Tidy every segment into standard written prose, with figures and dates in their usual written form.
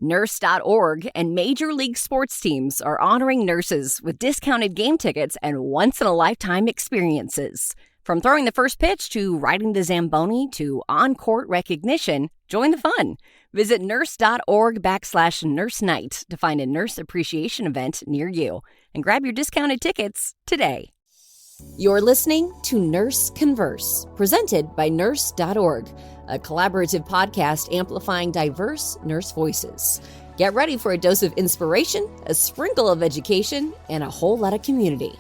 Nurse.org and Major League Sports teams are honoring nurses with discounted game tickets and once-in-a-lifetime experiences. From throwing the first pitch to riding the Zamboni to on-court recognition, join the fun. Visit nurse.org/nurse night to find a nurse appreciation event near you and grab your discounted tickets today. You're listening to Nurse Converse, presented by Nurse.org, a collaborative podcast amplifying diverse nurse voices. Get ready for a dose of inspiration, a sprinkle of education, and a whole lot of community.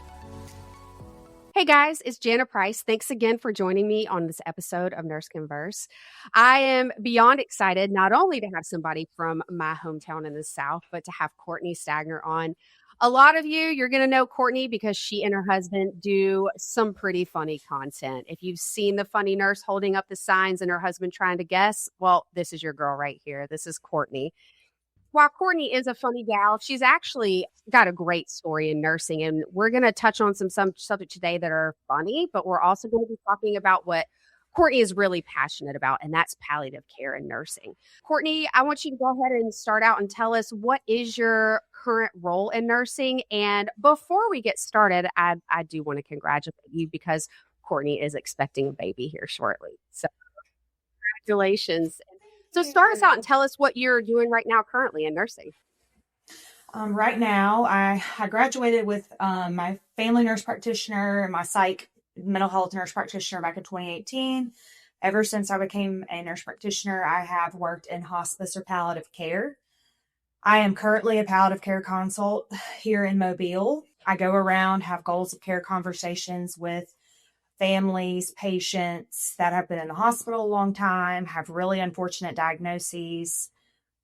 Hey guys, it's Jana Price. Thanks again for joining me on this episode of Nurse Converse. I am beyond excited not only to have somebody from my hometown in the South, but to have Courtnee Stagner on. A lot of you're going to know Courtney because she and her husband do some pretty funny content. If you've seen the funny nurse holding up the signs and her husband trying to guess, well, this is your girl right here. This is Courtney. While Courtney is a funny gal, she's actually got a great story in nursing. And we're going to touch on some subjects today that are funny, but we're also going to be talking about what Courtney is really passionate about, and that's palliative care and nursing. Courtney, I want you to go ahead and start out and tell us, what is your current role in nursing? And before we get started, I do want to congratulate you because Courtney is expecting a baby here shortly. So congratulations. So start us out and tell us what you're doing right now currently in nursing. Right now, I graduated with my family nurse practitioner and my psych mental health nurse practitioner back in 2018. Ever since I became a nurse practitioner, I have worked in hospice or palliative care. I am currently a palliative care consult here in Mobile. I go around, have goals of care conversations with families, patients that have been in the hospital a long time, have really unfortunate diagnoses.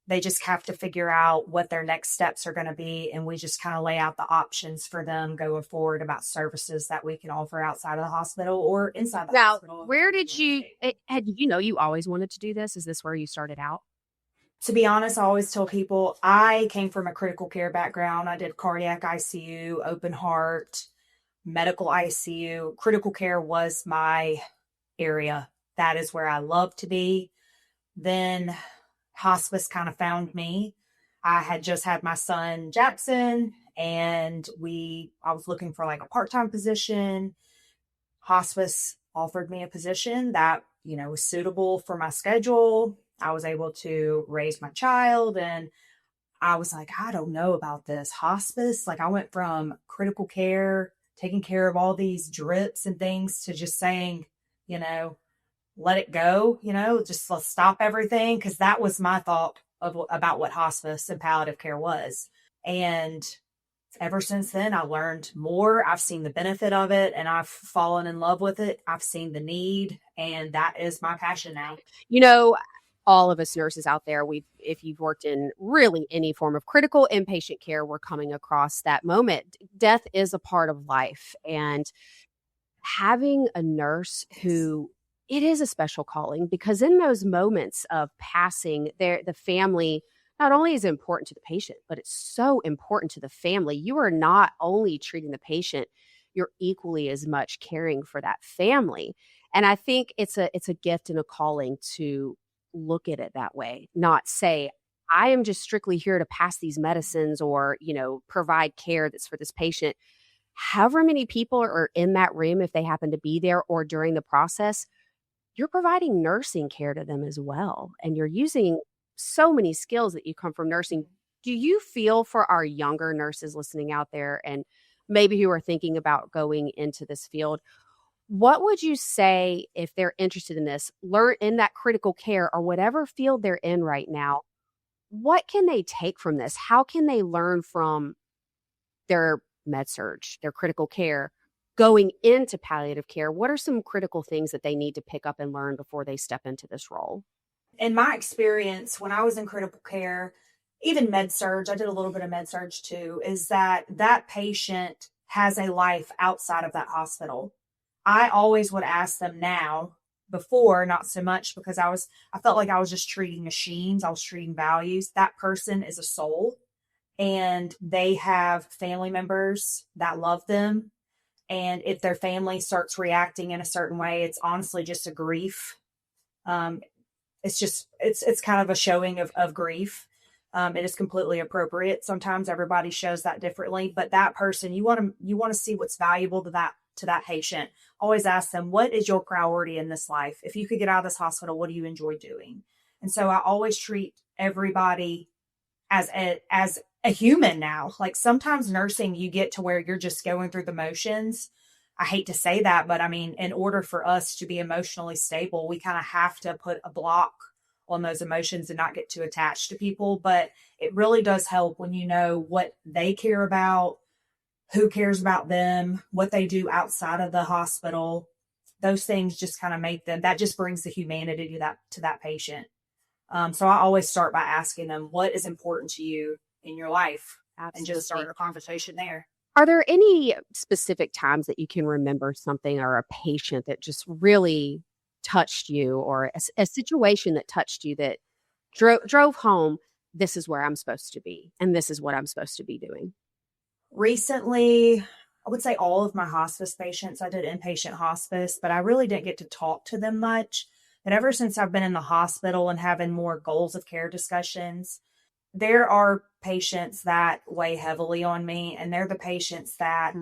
They just have to figure out what their next steps are going to be. And we just kind of lay out the options for them going forward about services that we can offer outside of the hospital or inside the hospital. Now, where did you always wanted to do this? Is this where you started out? To be honest, I always tell people I came from a critical care background. I did cardiac ICU, open heart, medical ICU. Critical care was my area. That is where I love to be. Then hospice kind of found me. I had just had my son Jackson, and I was looking for like a part-time position. Hospice offered me a position that, was suitable for my schedule. I was able to raise my child, and I was like, I don't know about this hospice. Like, I went from critical care, taking care of all these drips and things, to just saying, let it go, just let's stop everything. Cause that was my thought about what hospice and palliative care was. And ever since then, I learned more. I've seen the benefit of it and I've fallen in love with it. I've seen the need, and that is my passion now. All of us nurses out there, if you've worked in really any form of critical inpatient care, we're coming across that moment. Death is a part of life, and having a nurse who, it is a special calling, because in those moments of passing, the family not only is important to the patient, but it's so important to the family. You are not only treating the patient, you're equally as much caring for that family. And I think it's a gift and a calling to look at it that way, not say, I am just strictly here to pass these medicines or, provide care that's for this patient. However many people are in that room, if they happen to be there or during the process, you're providing nursing care to them as well. And you're using so many skills that you come from nursing. Do you feel for our younger nurses listening out there and maybe who are thinking about going into this field? What would you say if they're interested in this, learn in that critical care or whatever field they're in right now? What can they take from this? How can they learn from their med-surg, their critical care, going into palliative care? What are some critical things that they need to pick up and learn before they step into this role? In my experience, when I was in critical care, even med-surg, I did a little bit of med-surg too, is that patient has a life outside of that hospital. I always would ask them now, before, not so much, because I felt like I was just treating machines. I was treating values. That person is a soul, and they have family members that love them. And if their family starts reacting in a certain way, it's honestly just a grief. It's kind of a showing of grief. It is completely appropriate. Sometimes everybody shows that differently, but that person, you want to see what's valuable to that patient. Always ask them, what is your priority in this life? If you could get out of this hospital, what do you enjoy doing? And so I always treat everybody as a human now. Like sometimes nursing, you get to where you're just going through the motions. I hate to say that, but I mean, in order for us to be emotionally stable, we kind of have to put a block on those emotions and not get too attached to people. But it really does help when you know what they care about, who cares about them, what they do outside of the hospital. Those things just kind of make them, that just brings the humanity to that patient. So I always start by asking them, what is important to you in your life? Absolutely. And just start a conversation there. Are there any specific times that you can remember something or a patient that just really touched you, or a situation that touched you that drove home, this is where I'm supposed to be and this is what I'm supposed to be doing? Recently, I would say all of my hospice patients, I did inpatient hospice, but I really didn't get to talk to them much. But ever since I've been in the hospital and having more goals of care discussions, there are patients that weigh heavily on me, and they're the patients that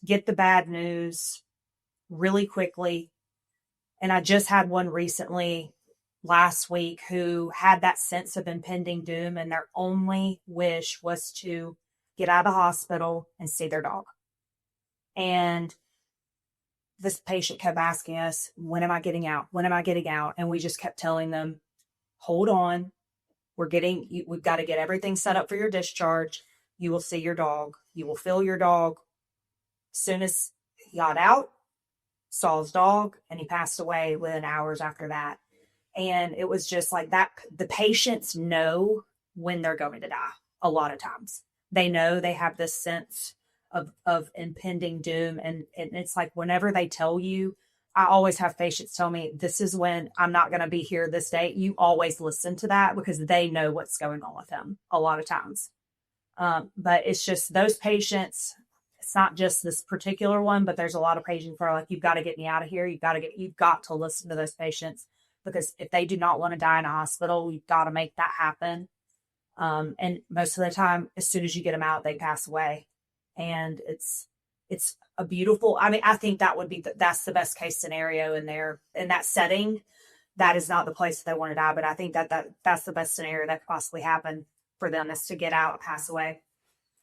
get the bad news really quickly. And I just had one recently last week who had that sense of impending doom, and their only wish was to get out of the hospital and see their dog. And this patient kept asking us, when am I getting out? When am I getting out? And we just kept telling them, hold on. We've got to get everything set up for your discharge. You will see your dog. You will feel your dog. As soon as he got out, saw his dog, and he passed away within hours after that. And it was just like that. The patients know when they're going to die a lot of times. They know they have this sense of impending doom. And it's like whenever they tell you, I always have patients tell me, this is when I'm not going to be here this day. You always listen to that because they know what's going on with them a lot of times. But it's just those patients. It's not just this particular one, but there's a lot of patients who are like, you've got to get me out of here. You've got to listen to those patients, because if they do not want to die in a hospital, you've got to make that happen. And most of the time, as soon as you get them out, they pass away. And it's a beautiful, I mean, I think that would be, that's the best case scenario in that setting. That is not the place that they want to die, but I think that's the best scenario that could possibly happen for them, is to get out and pass away.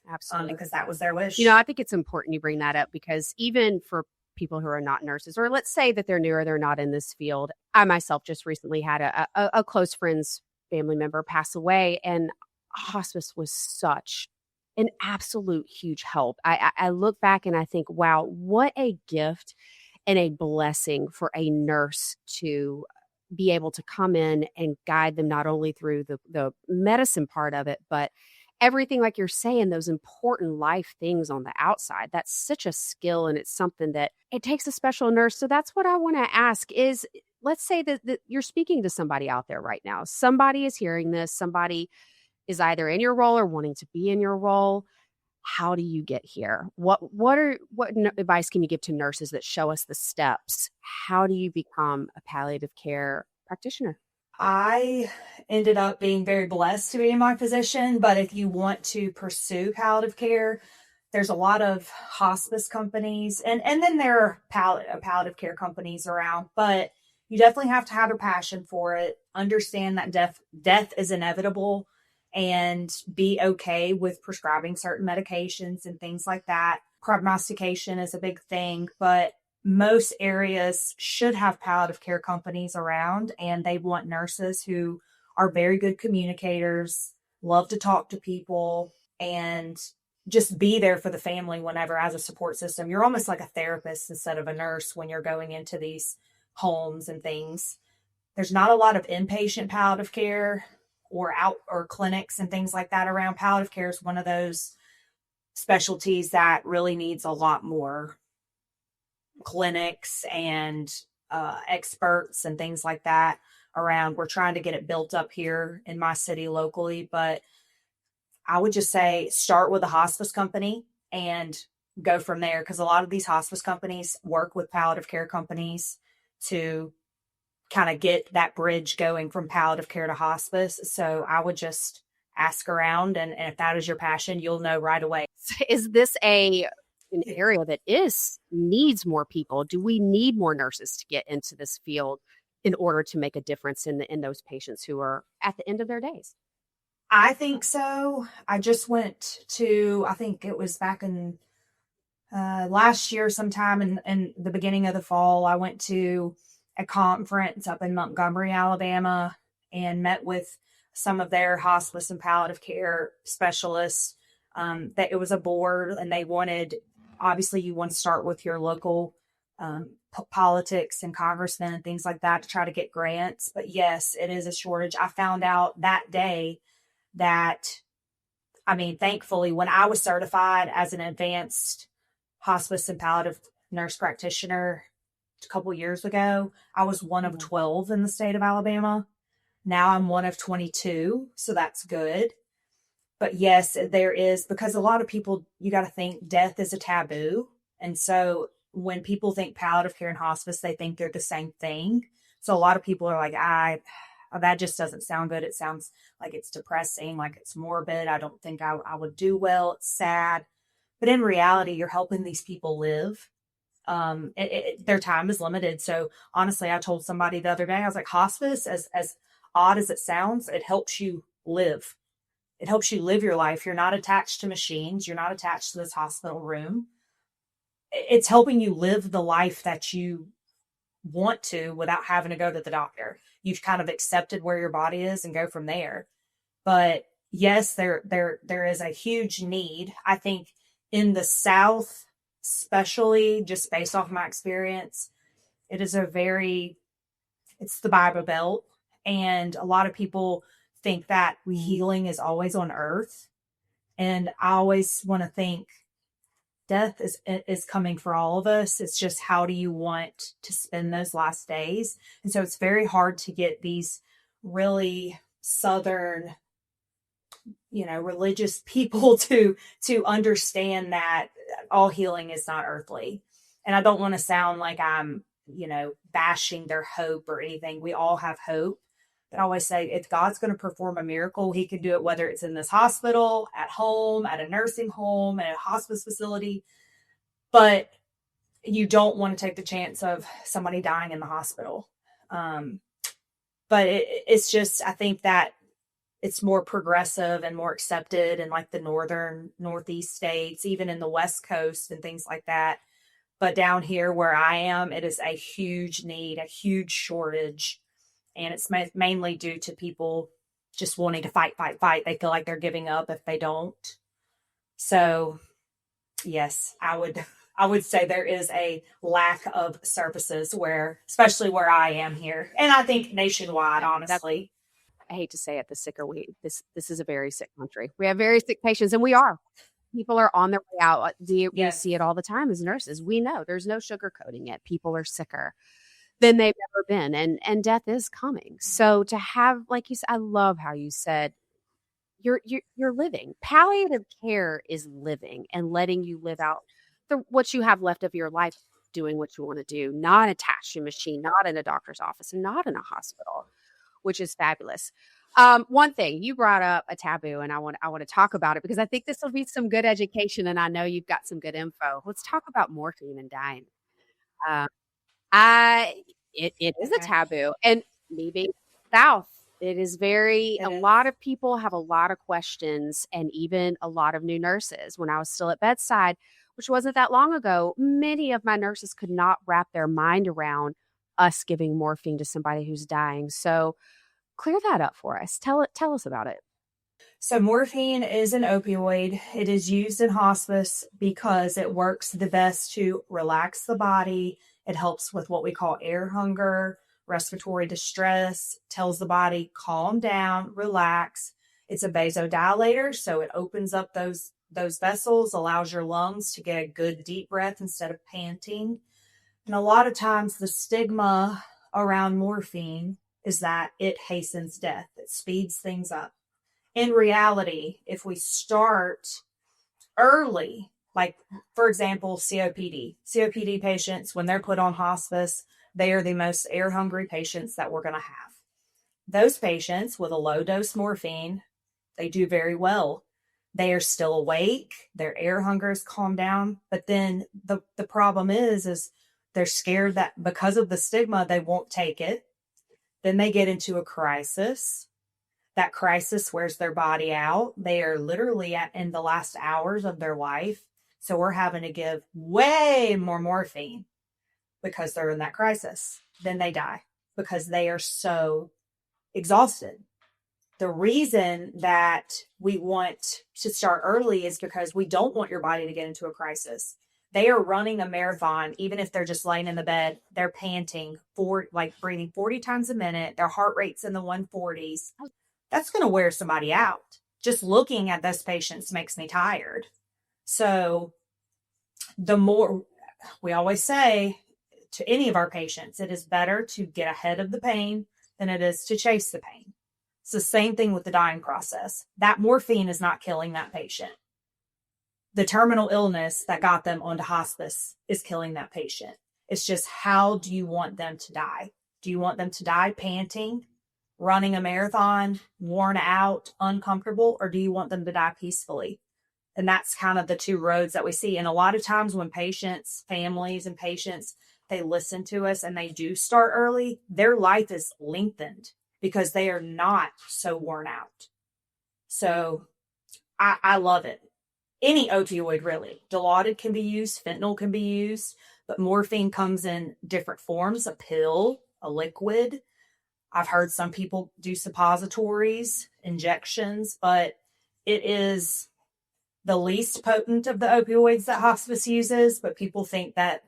Absolutely. Because that was their wish. I think it's important you bring that up, because even for people who are not nurses, or let's say that they're new or they're not in this field. I myself just recently had a close friend's family member pass away, and hospice was such an absolute huge help. I look back and I think, wow, what a gift and a blessing for a nurse to be able to come in and guide them not only through the medicine part of it, but everything, like you're saying, those important life things on the outside. That's such a skill, and it's something that it takes a special nurse. So that's what I want to ask is, let's say that you're speaking to somebody out there right now. Somebody is hearing this. Somebody is either in your role or wanting to be in your role. How do you get here? What advice can you give to nurses that show us the steps? How do you become a palliative care practitioner? I ended up being very blessed to be in my position, but if you want to pursue palliative care, there's a lot of hospice companies, and then there are palliative care companies around, but you definitely have to have a passion for it, understand that death is inevitable, and be okay with prescribing certain medications and things like that. Prognostication is a big thing, but most areas should have palliative care companies around, and they want nurses who are very good communicators, love to talk to people, and just be there for the family whenever, as a support system. You're almost like a therapist instead of a nurse when you're going into these homes and things. There's not a lot of inpatient palliative care or clinics and things like that around. Palliative care is one of those specialties that really needs a lot more clinics and experts and things like that around. We're trying to get it built up here in my city locally, but I would just say start with a hospice company and go from there, because a lot of these hospice companies work with palliative care companies to kind of get that bridge going from palliative care to hospice. So I would just ask around. And if that is your passion, you'll know right away. Is this an area that needs more people? Do we need more nurses to get into this field in order to make a difference in those patients who are at the end of their days? I think so. I just went to, I think it was back in last year sometime in the beginning of the fall, I went to a conference up in Montgomery, Alabama, and met with some of their hospice and palliative care specialists. That it was a board, and they wanted, obviously you want to start with your local politics and congressmen and things like that to try to get grants. But yes, it is a shortage. I found out that day that, thankfully, when I was certified as an advanced hospice and palliative nurse practitioner a couple years ago, I was one of 12 in the state of Alabama. Now I'm one of 22, so that's good. But yes, there is, because a lot of people, you got to think death is a taboo. And so when people think palliative care and hospice, they think they're the same thing. So a lot of people are like, that just doesn't sound good. It sounds like it's depressing, like it's morbid. I don't think I would do well. It's sad. But in reality, you're helping these people live. Their time is limited. So honestly, I told somebody the other day, I was like, hospice, as odd as it sounds, it helps you live. It helps you live your life. You're not attached to machines. You're not attached to this hospital room. It's helping you live the life that you want to without having to go to the doctor. You've kind of accepted where your body is and go from there. But yes, there is a huge need. I think in the South, especially just based off my experience, it's the Bible Belt. And a lot of people think that healing is always on earth. And I always want to think death is coming for all of us. It's just, how do you want to spend those last days? And so it's very hard to get these really Southern, religious people to understand that all healing is not earthly. And I don't want to sound like I'm, bashing their hope or anything. We all have hope. But I always say, if God's going to perform a miracle, he can do it, whether it's in this hospital, at home, at a nursing home, at a hospice facility. But you don't want to take the chance of somebody dying in the hospital. But it's just, I think that it's more progressive and more accepted in like the northeast states, even in the West Coast and things like that. But down here where I am, it is a huge need, a huge shortage. And it's mainly due to people just wanting to fight. They feel like they're giving up if they don't. So, yes, I would say there is a lack of services especially where I am here. And I think nationwide, honestly. I hate to say it, the sicker this is a very sick country. We have very sick patients, and we are. People are on their way out. We see it all the time as nurses. We know there's no sugarcoating it. People are sicker than they've ever been. And death is coming. So to have, like you said, I love how you said, you're living. Palliative care is living and letting you live out what you have left of your life, doing what you want to do, not attached to a machine, not in a doctor's office, and not in a hospital, which is fabulous. One thing you brought up, a taboo, and I want to talk about it because I think this will be some good education, and I know you've got some good info. Let's talk about morphine and dying. It is a taboo, and me being South, it is a lot of people have a lot of questions, and even a lot of new nurses. When I was still at Bedside, which wasn't that long ago, many of my nurses could not wrap their mind around us giving morphine to somebody who's dying. So clear that up for us. Tell us about it. So morphine is an opioid. It is used in hospice because it works the best to relax the body. It helps with what we call air hunger, respiratory distress, tells the body, calm down, relax. It's a vasodilator, so it opens up those vessels, allows your lungs to get a good deep breath instead of panting. And a lot of times the stigma around morphine is that it hastens death. It speeds things up. In reality, if we start early, like, for example, COPD patients, when they're put on hospice, they are the most air-hungry patients that we're going to have. Those patients with a low-dose morphine They do very well. They are still awake. Their air hunger is calmed down. But then the problem is they're scared that because of the stigma, they won't take it. Then they get into a crisis. That crisis wears their body out. They are literally in the last hours of their life. So we're having to give way more morphine because they're in that crisis. Then they die because they are so exhausted. The reason that we want to start early is because we don't want your body to get into a crisis. They are running a marathon, even if they're just laying in the bed, they're panting breathing 40 times a minute. Their heart rate's in the 140s. That's going to wear somebody out. Just looking at those patients makes me tired. So the more we always say to any of our patients, it is better to get ahead of the pain than it is to chase the pain. It's the same thing with the dying process. That morphine is not killing that patient. The terminal illness that got them onto hospice is killing that patient. It's just, how do you want them to die? Do you want them to die panting, running a marathon, worn out, uncomfortable, or do you want them to die peacefully? And that's kind of the two roads that we see. And a lot of times when patients, families and patients, they listen to us and they do start early, their life is lengthened because they are not so worn out. So I love it. Any opioid, really. Dilaudid can be used, fentanyl can be used, but morphine comes in different forms, a pill, a liquid. I've heard some people do suppositories, injections, but it is the least potent of the opioids that hospice uses, but people think that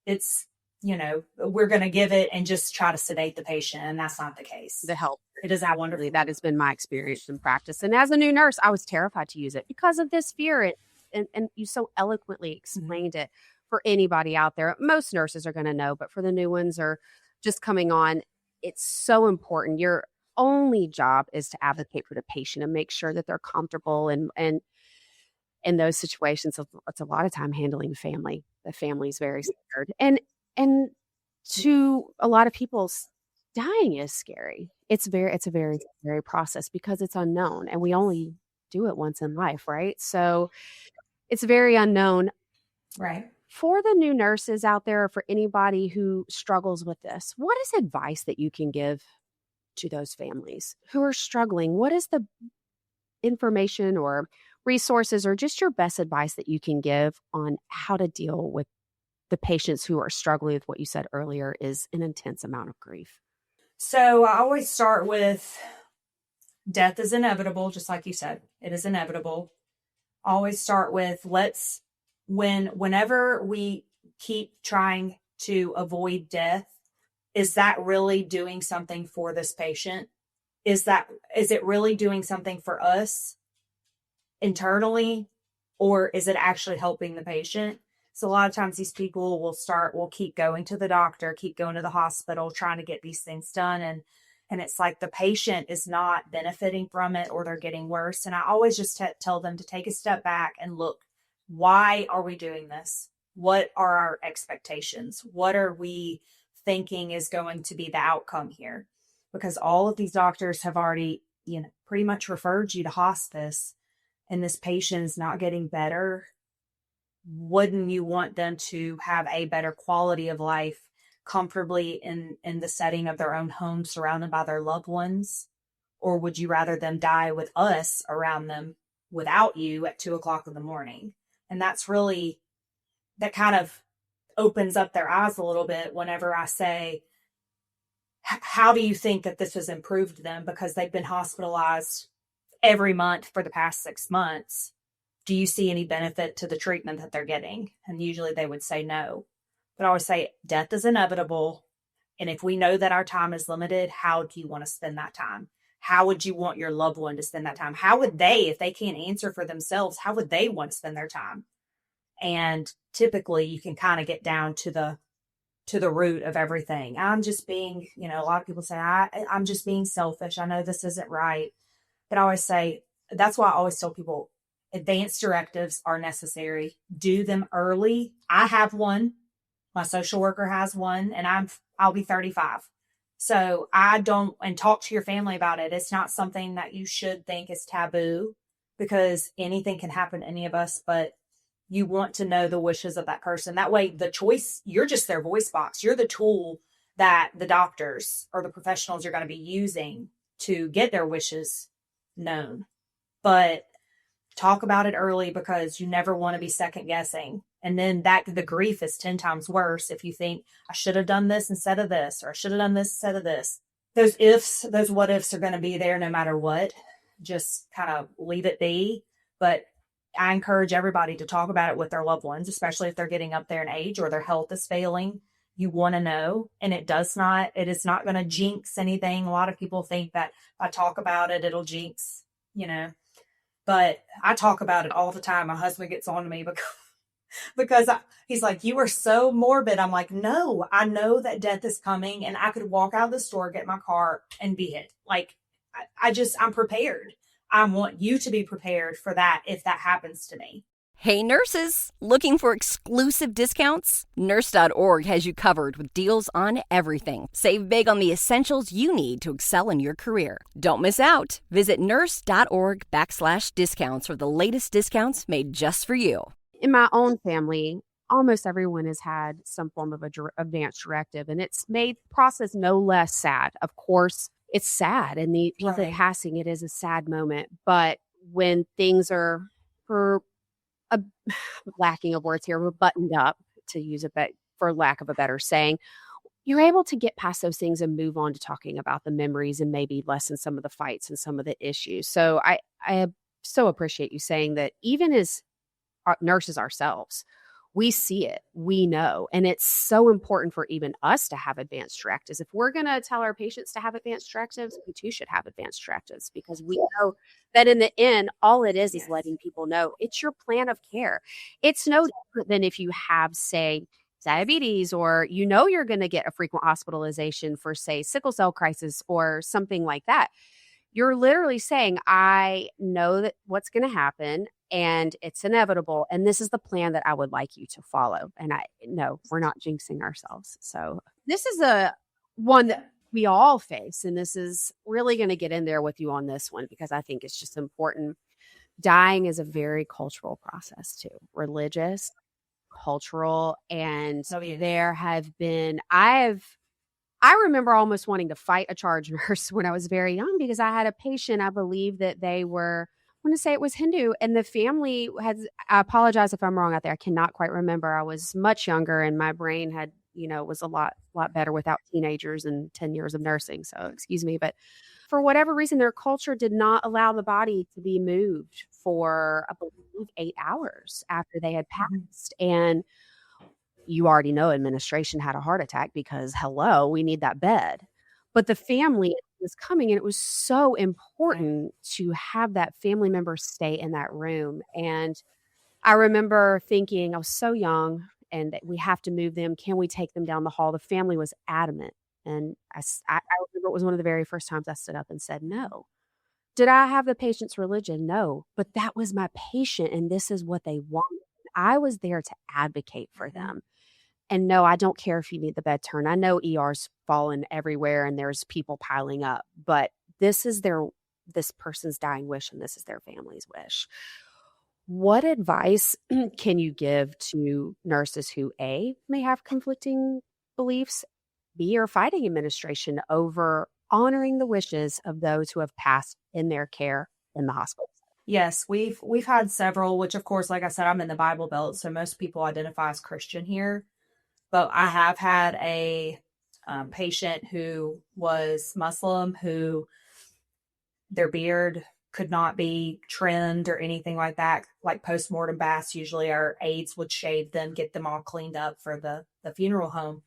it's, we're going to give it and just try to sedate the patient. And that's not the case. The help. It is that wonderful. That has been my experience in practice. And as a new nurse, I was terrified to use it because of this fear. And you so eloquently explained it for anybody out there. Most nurses are going to know, but for the new ones or just coming on, it's so important. Your only job is to advocate for the patient and make sure that they're comfortable. And in those situations, it's a lot of time handling the family. The family's very scared. And to a lot of people, dying is scary. It's a very scary process because it's unknown and we only do it once in life, right? So it's very unknown. Right. For the new nurses out there, or for anybody who struggles with this, what is advice that you can give to those families who are struggling? What is the information or resources or just your best advice that you can give on how to deal with the patients who are struggling with what you said earlier is an intense amount of grief? So I always start with death is inevitable, just like you said. It is inevitable. I always start with whenever we keep trying to avoid death, is that really doing something for this patient? Is it really doing something for us internally, or is it actually helping the patient? So a lot of times these people will keep going to the doctor, keep going to the hospital, trying to get these things done. And it's like the patient is not benefiting from it or they're getting worse. And I always just tell them to take a step back and look, why are we doing this? What are our expectations? What are we thinking is going to be the outcome here? Because all of these doctors have already, pretty much referred you to hospice, and this patient is not getting better. Wouldn't you want them to have a better quality of life comfortably in the setting of their own home, surrounded by their loved ones? Or would you rather them die with us around them without you at 2:00 in the morning? And that's really, that kind of opens up their eyes a little bit whenever I say, how do you think that this has improved them? Because they've been hospitalized every month for the past 6 months. Do you see any benefit to the treatment that they're getting? And usually they would say no. But I always say death is inevitable. And if we know that our time is limited, how do you want to spend that time? How would you want your loved one to spend that time? How would they, if they can't answer for themselves, how would they want to spend their time? And typically you can kind of get down to the root of everything. I'm just being, a lot of people say, I'm just being selfish. I know this isn't right. But I always say, that's why I always tell people, advanced directives are necessary. Do them early. I have one. My social worker has one, and I'll be 35. So and talk to your family about it. It's not something that you should think is taboo, because anything can happen to any of us, but you want to know the wishes of that person. That way, the choice, you're just their voice box. You're the tool that the doctors or the professionals are going to be using to get their wishes known. But talk about it early, because you never want to be second guessing. And then the grief is 10 times worse if you think, I should have done this instead of this, or I should have done this instead of this. Those what ifs are going to be there no matter what. Just kind of leave it be. But I encourage everybody to talk about it with their loved ones, especially if they're getting up there in age or their health is failing. You want to know, and it is not going to jinx anything. A lot of people think that if I talk about it, it'll jinx, but I talk about it all the time. My husband gets on to me because he's like, you are so morbid. I'm like, no, I know that death is coming, and I could walk out of the store, get my car, and be hit. Like, I'm prepared. I want you to be prepared for that if that happens to me. Hey nurses, looking for exclusive discounts? Nurse.org has you covered with deals on everything. Save big on the essentials you need to excel in your career. Don't miss out. Visit nurse.org/discounts for the latest discounts made just for you. In my own family, almost everyone has had some form of advanced directive, and it's made the process no less sad. Of course, it's sad, and the passing, it is a sad moment. But when things are, for lacking of words here, we're buttoned up, to use for lack of a better saying, you're able to get past those things and move on to talking about the memories and maybe lessen some of the fights and some of the issues. So I so appreciate you saying that. Even as nurses ourselves, we see it, we know, and it's so important for even us to have advanced directives. If we're going to tell our patients to have advanced directives, we too should have advanced directives, because we know that in the end, all it is letting people know it's your plan of care. It's no different than if you have, say, diabetes, or you're going to get a frequent hospitalization for, say, sickle cell crisis or something like that. You're literally saying, I know that what's going to happen, and it's inevitable, and this is the plan that I would like you to follow. And we're not jinxing ourselves. So this is one that we all face, and this is really going to get in there with you on this one, because I think it's just important. Dying is a very cultural process too, religious, cultural, and there have been, I remember almost wanting to fight a charge nurse when I was very young, because I had a patient, I believe that they were, I want to say it was Hindu, and the family I apologize if I'm wrong out there, I cannot quite remember. I was much younger, and my brain had, was a lot better without teenagers and 10 years of nursing. So excuse me, but for whatever reason, their culture did not allow the body to be moved for, I believe, 8 hours after they had passed. And you already know administration had a heart attack, because hello, we need that bed. But the family was coming, and it was so important to have that family member stay in that room. And I remember thinking, I was so young, and we have to move them. Can we take them down the hall? The family was adamant. And I remember it was one of the very first times I stood up and said no. Did I have the patient's religion? No, but that was my patient, and this is what they wanted. I was there to advocate for them. And no, I don't care if you need the bed turned. I know ER's fallen everywhere and there's people piling up, but this is this person's dying wish, and this is their family's wish. What advice can you give to nurses who A, may have conflicting beliefs, B, are fighting administration over honoring the wishes of those who have passed in their care in the hospital? Yes, we've had several, which of course, like I said, I'm in the Bible Belt, so most people identify as Christian here. But I have had a patient who was Muslim, who their beard could not be trimmed or anything like that. Like postmortem baths, usually our aides would shave them, get them all cleaned up for the funeral home.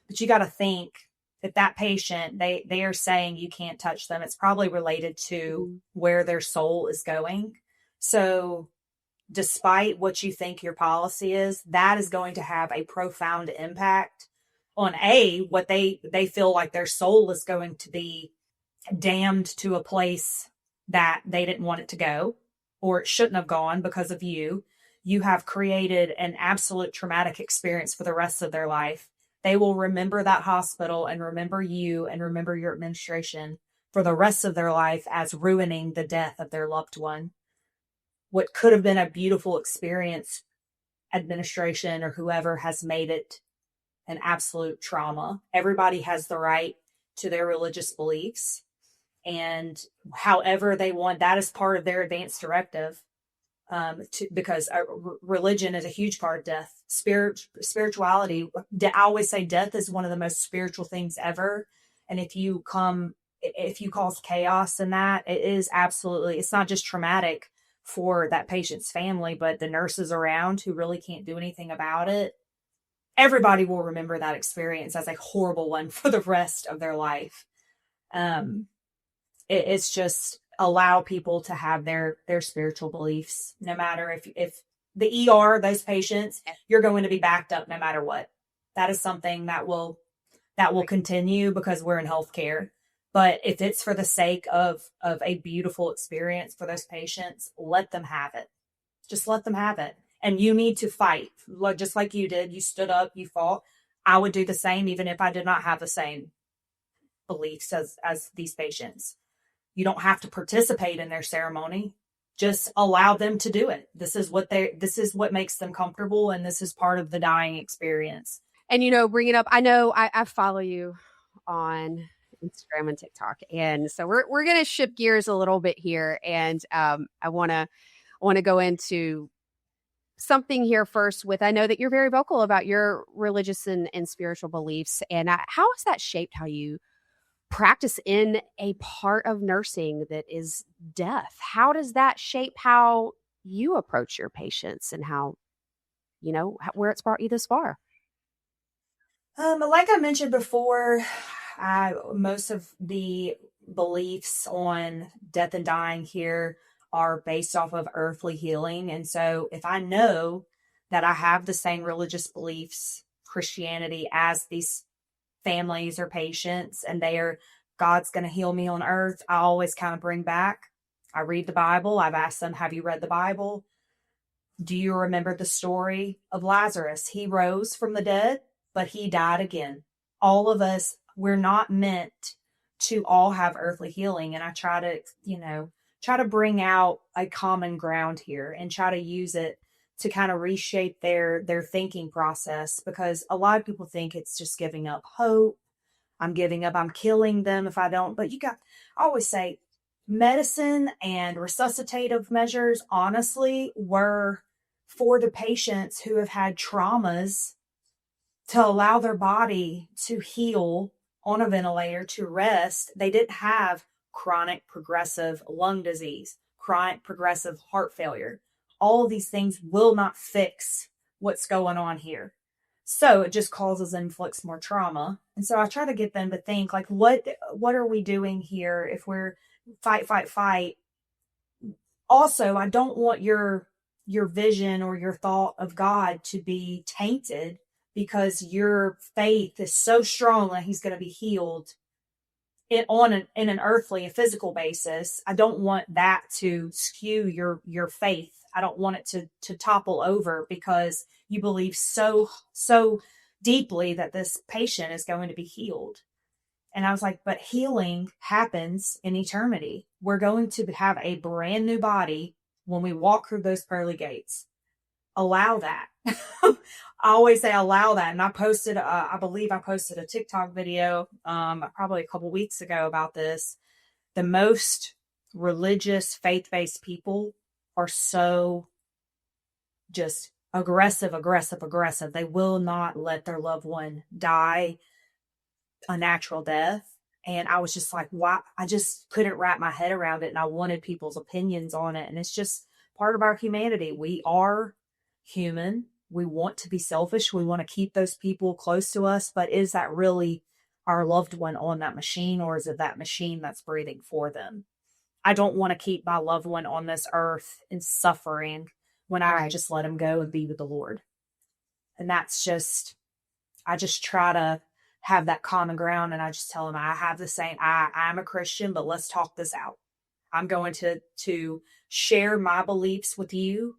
But you got to think, if that patient, they are saying you can't touch them, it's probably related to where their soul is going. So despite what you think your policy is, that is going to have a profound impact on what they feel like their soul is going to be damned to a place that they didn't want it to go, or it shouldn't have gone because of you. You have created an absolute traumatic experience for the rest of their life. They will remember that hospital and remember you and remember your administration for the rest of their life as ruining the death of their loved one. What could have been a beautiful experience, administration or whoever has made it an absolute trauma. Everybody has the right to their religious beliefs. And however they want, that is part of their advanced directive. Because religion is a huge part of death. Spirituality, I always say death is one of the most spiritual things ever. And if you cause chaos in that, it is absolutely, it's not just traumatic for that patient's family, but the nurses around who really can't do anything about it. Everybody will remember that experience as a horrible one for the rest of their life. It's just allow people to have their spiritual beliefs, no matter if the ER, those patients, you're going to be backed up no matter what. That is something that will continue because we're in healthcare. But if it's for the sake of a beautiful experience for those patients, let them have it. Just let them have it. And you need to fight, just like you did. You stood up, you fought. I would do the same, even if I did not have the same beliefs as these patients. You don't have to participate in their ceremony. Just allow them to do it. This is what makes them comfortable. And this is part of the dying experience. And, you know, bring it up. I know I follow you on Instagram and TikTok. And so we're going to shift gears a little bit here. And I want to go into something here first with, I know that you're very vocal about your religious and spiritual beliefs. And how has that shaped how you practice in a part of nursing that is death? How does that shape how you approach your patients and how, you know, where it's brought you this far? Like I mentioned before, most of the beliefs on death and dying here are based off of earthly healing. And so if I know that I have the same religious beliefs, Christianity, as these families or patients, and God's going to heal me on earth, I always kind of bring back, I read the Bible. I've asked them, have you read the Bible? Do you remember the story of Lazarus? He rose from the dead, but he died again. All of us, we're not meant to all have earthly healing. And I try to bring out a common ground here and try to use it to kind of reshape their thinking process, because a lot of people think it's just giving up hope. I'm giving up. I'm killing them if I don't. But I always say medicine and resuscitative measures, honestly, were for the patients who have had traumas to allow their body to heal on a ventilator, to rest. They didn't have chronic progressive lung disease, chronic progressive heart failure. All of these things will not fix what's going on here. So it just causes and inflicts more trauma. And so I try to get them to think, like, what are we doing here if we're fight? Also, I don't want your vision or your thought of God to be tainted because your faith is so strong that he's going to be healed in an earthly, a physical basis. I don't want that to skew your faith. I don't want it to topple over because you believe so deeply that this patient is going to be healed. And I was like, but healing happens in eternity. We're going to have a brand new body when we walk through those pearly gates. Allow that. I always say allow that. And I posted, I believe I posted a TikTok video probably a couple weeks ago about this. The most religious, faith-based people are so just aggressive. They will not let their loved one die a natural death. And I was just like, why? I just couldn't wrap my head around it. And I wanted people's opinions on it. And it's just part of our humanity. We are human. We want to be selfish. We want to keep those people close to us. But is that really our loved one on that machine, or is it that machine that's breathing for them? I don't want to keep my loved one on this earth in suffering when I just let him go and be with the Lord. And that's just, I just try to have that common ground. And I just tell him, I have the same, I'm a Christian, but let's talk this out. I'm going to share my beliefs with you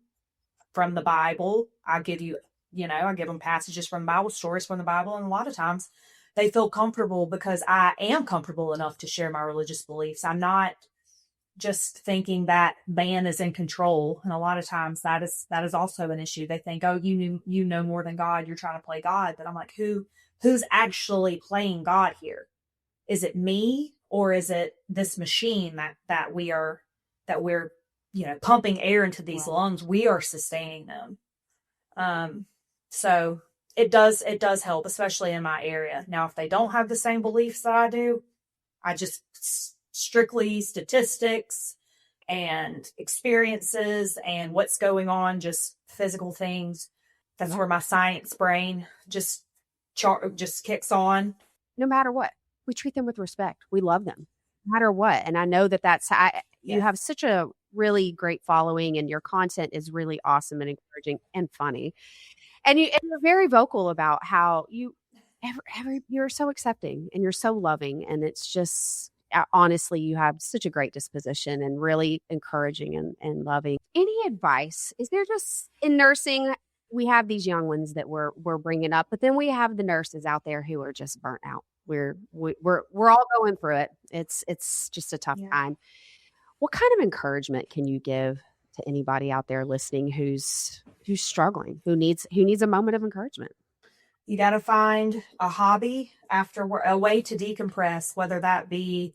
from the Bible. I give you I give them passages from the Bible, stories from the Bible. And a lot of times they feel comfortable because I am comfortable enough to share my religious beliefs. I'm not just thinking that man is in control. And a lot of times that is also an issue. They think, oh, you know more than God. You're trying to play God. But I'm like, who's actually playing God here? Is it me, or is it this machine that we're pumping air into these lungs? We are sustaining them. So it does help, especially in my area. Now, if they don't have the same beliefs that I do, I just strictly statistics and experiences and what's going on, just physical things. That's where my science brain just kicks on. No matter what, we treat them with respect. We love them no matter what. And I know you have such a really great following, and your content is really awesome and encouraging and funny. And you're very vocal about how you're so accepting and you're so loving. And it's just, honestly, you have such a great disposition and really encouraging and loving. Any advice? Is there just in nursing, we have these young ones that we're bringing up, but then we have the nurses out there who are just burnt out. We're all going through it. It's just a tough time. What kind of encouragement can you give to anybody out there listening who's struggling, who needs a moment of encouragement? You got to find a hobby after work, a way to decompress, whether that be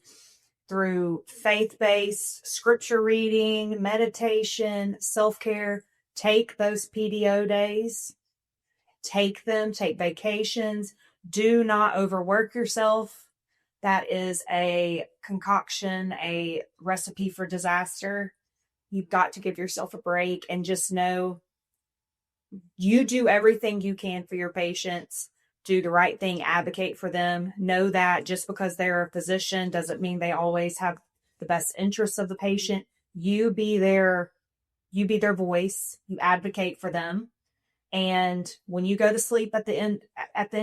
through faith-based scripture reading, meditation, self-care. Take those PDO days, take vacations. Do not overwork yourself. That is a concoction, a recipe for disaster. You've got to give yourself a break and just know you do everything you can for your patients. Do the right thing, advocate for them. Know that just because they're a physician doesn't mean they always have the best interests of the patient. You be their voice. You advocate for them. And when you go to sleep at the end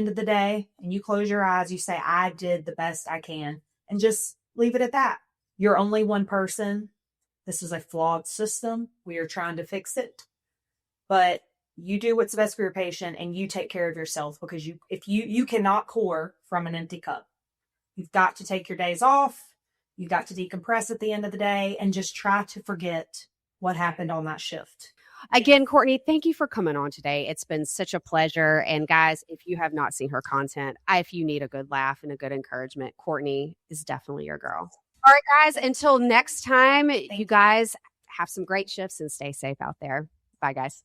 of the day and you close your eyes, you say, I did the best I can, and just leave it at that. You're only one person. This is a flawed system. We are trying to fix it, but you do what's best for your patient and you take care of yourself, because if you cannot pour from an empty cup. You've got to take your days off. You've got to decompress at the end of the day and just try to forget what happened on that shift. Again, Courtnee, thank you for coming on today. It's been such a pleasure. And guys, if you have not seen her content, if you need a good laugh and a good encouragement, Courtnee is definitely your girl. All right, guys, until next time, you guys have some great shifts and stay safe out there. Bye, guys.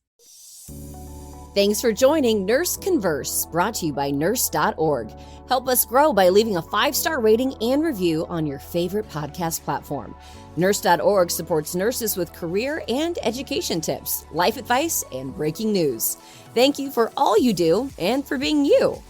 Thanks for joining Nurse Converse, brought to you by Nurse.org. Help us grow by leaving a 5-star rating and review on your favorite podcast platform. Nurse.org supports nurses with career and education tips, life advice, and breaking news. Thank you for all you do and for being you.